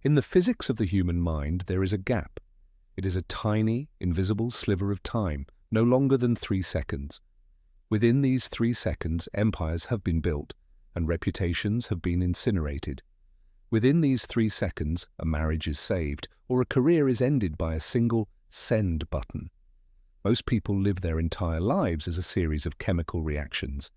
In the physics of the human mind, there is a gap. It is a tiny, invisible sliver of time, no longer than 3 seconds. Within these 3 seconds, empires have been built, and reputations have been incinerated. Within these 3 seconds, a marriage is saved, or a career is ended by a single send button. Most people live their entire lives as a series of chemical reactions.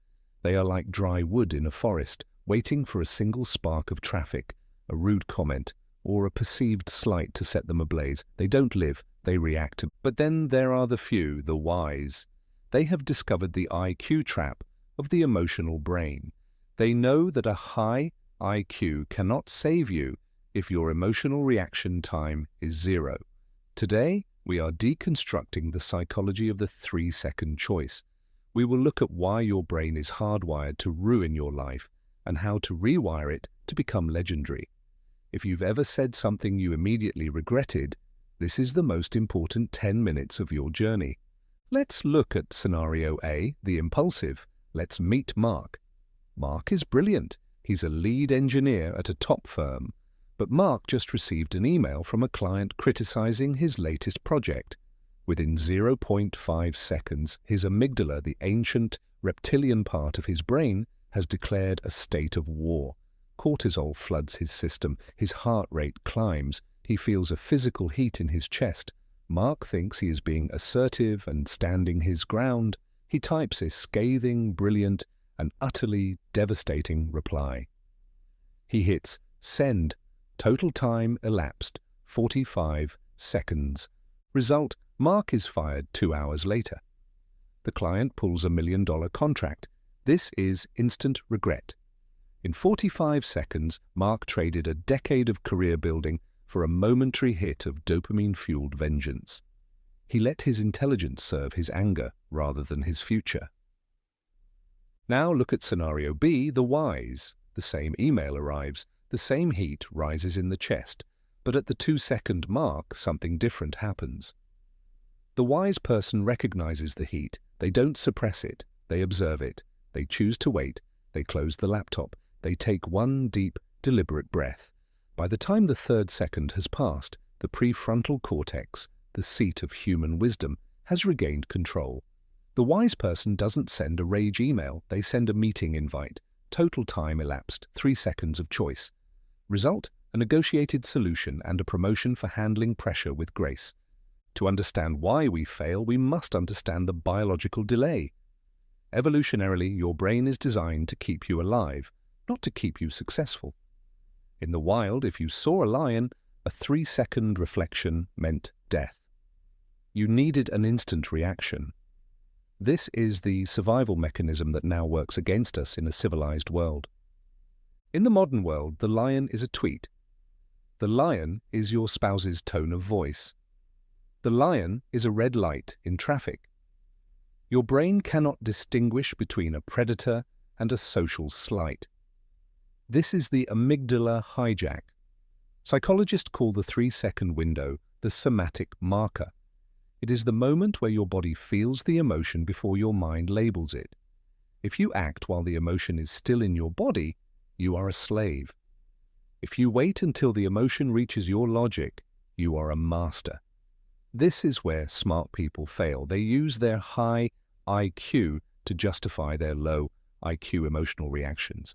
They are like dry wood in a forest, waiting for a single spark of traffic, a rude comment, or a perceived slight to set them ablaze. They don't live, they react. But then there are the few, the wise. They have discovered the IQ trap of the emotional brain. They know that a high IQ cannot save you if your emotional reaction time is 0. Today, we are deconstructing the psychology of the 3-second choice. We will look at why your brain is hardwired to ruin your life and how to rewire it to become legendary. If you've ever said something you immediately regretted, this is the most important 10 minutes of your journey. Let's look at scenario A, the impulsive. Let's meet Mark. Mark is brilliant. He's a lead engineer at a top firm. But Mark just received an email from a client criticizing his latest project. Within 0.5 seconds, his amygdala, the ancient reptilian part of his brain, has declared a state of war. Cortisol floods his system, his heart rate climbs, he feels a physical heat in his chest. Mark thinks he is being assertive and standing his ground. He types a scathing, brilliant, and utterly devastating reply. He hits send. Total time elapsed, 45 seconds. Result, Mark is fired 2 hours later. The client pulls a $1 million contract. This is instant regret. In 45 seconds, Mark traded a decade of career building for a momentary hit of dopamine-fueled vengeance. He let his intelligence serve his anger rather than his future. Now look at scenario B, the wise. The same email arrives, the same heat rises in the chest, but at the 2-second mark, something different happens. The wise person recognizes the heat. They don't suppress it. They observe it. They choose to wait. They close the laptop. They take one deep, deliberate breath. By the time the 3rd second has passed, the prefrontal cortex, the seat of human wisdom, has regained control. The wise person doesn't send a rage email. They send a meeting invite. Total time elapsed, 3 seconds of choice. Result, a negotiated solution and a promotion for handling pressure with grace. To understand why we fail, we must understand the biological delay. Evolutionarily, your brain is designed to keep you alive, not to keep you successful. In the wild, if you saw a lion, a 3-second reflection meant death. You needed an instant reaction. This is the survival mechanism that now works against us in a civilized world. In the modern world, the lion is a tweet. The lion is your spouse's tone of voice. The lion is a red light in traffic. Your brain cannot distinguish between a predator and a social slight. This is the amygdala hijack. Psychologists call the 3-second window the somatic marker. It is the moment where your body feels the emotion before your mind labels it. If you act while the emotion is still in your body, you are a slave. If you wait until the emotion reaches your logic, you are a master. This is where smart people fail. They use their high IQ to justify their low IQ emotional reactions.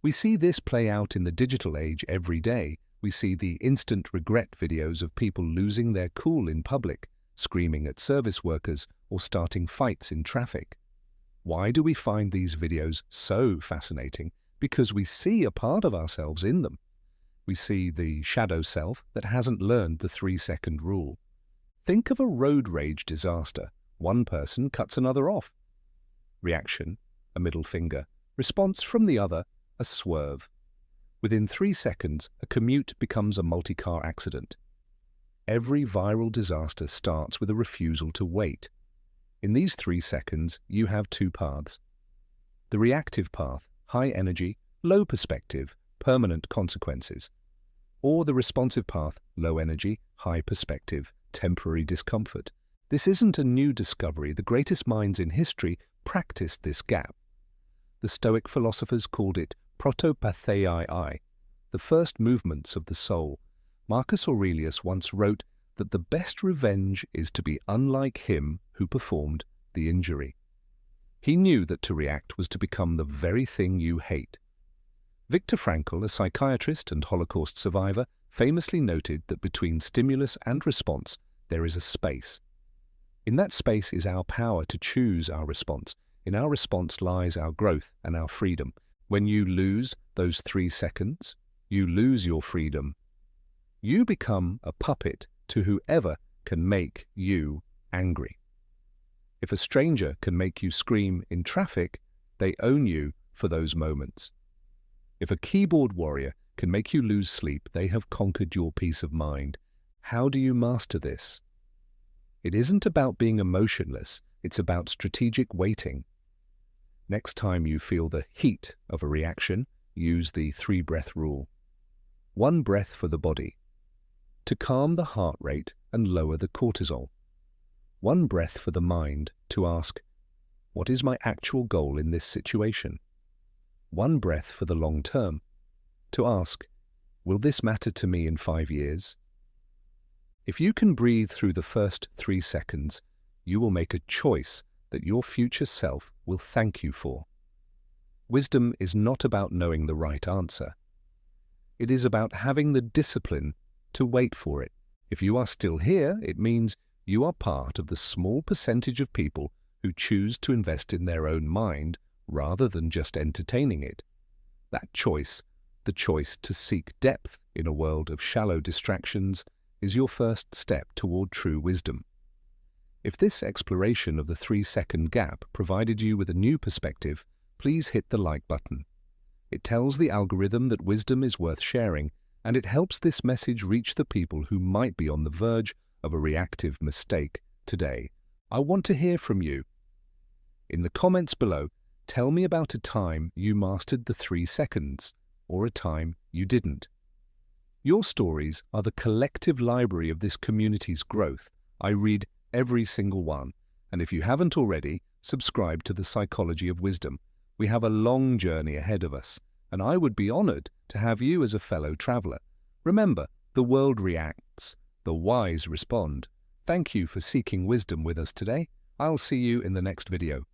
We see this play out in the digital age every day. We see the instant regret videos of people losing their cool in public, screaming at service workers, or starting fights in traffic. Why do we find these videos so fascinating? Because we see a part of ourselves in them. We see the shadow self that hasn't learned the 3-second rule. Think of a road rage disaster. One person cuts another off. Reaction, a middle finger. Response from the other, a swerve. Within 3 seconds, a commute becomes a multi-car accident. Every viral disaster starts with a refusal to wait. In these 3 seconds, you have 2 paths. The reactive path, high energy, low perspective, permanent consequences. Or the responsive path, low energy, high perspective, temporary discomfort. This isn't a new discovery. The greatest minds in history practiced this gap. The Stoic philosophers called it protopatheiai, the first movements of the soul, Marcus Aurelius once wrote that the best revenge is to be unlike him who performed the injury. He knew that to react was to become the very thing you hate. Viktor Frankl, a psychiatrist and Holocaust survivor, famously noted that between stimulus and response there is a space. In that space is our power to choose our response. In our response lies our growth and our freedom. When you lose those 3 seconds, you lose your freedom. You become a puppet to whoever can make you angry. If a stranger can make you scream in traffic, they own you for those moments. If a keyboard warrior can make you lose sleep, they have conquered your peace of mind. How do you master this? It isn't about being emotionless, it's about strategic waiting. Next time you feel the heat of a reaction, use the 3-breath rule. 1 breath for the body, to calm the heart rate and lower the cortisol. 1 breath for the mind, to ask, what is my actual goal in this situation? 1 breath for the long term, to ask, will this matter to me in 5 years? If you can breathe through the first 3 seconds, you will make a choice that your future self will thank you for. Wisdom is not about knowing the right answer. It is about having the discipline to wait for it. If you are still here, it means you are part of the small percentage of people who choose to invest in their own mind rather than just entertaining it. That choice, the choice to seek depth in a world of shallow distractions, is your first step toward true wisdom. If this exploration of the 3-second gap provided you with a new perspective, please hit the like button. It tells the algorithm that wisdom is worth sharing, and it helps this message reach the people who might be on the verge of a reactive mistake today. I want to hear from you. In the comments below, tell me about a time you mastered the 3 seconds, or a time you didn't. Your stories are the collective library of this community's growth. I read every single one, and if you haven't already, subscribe to the Psychology of Wisdom. We have a long journey ahead of us, and I would be honored to have you as a fellow traveler. Remember, the world reacts, the wise respond. Thank you for seeking wisdom with us today. I'll see you in the next video.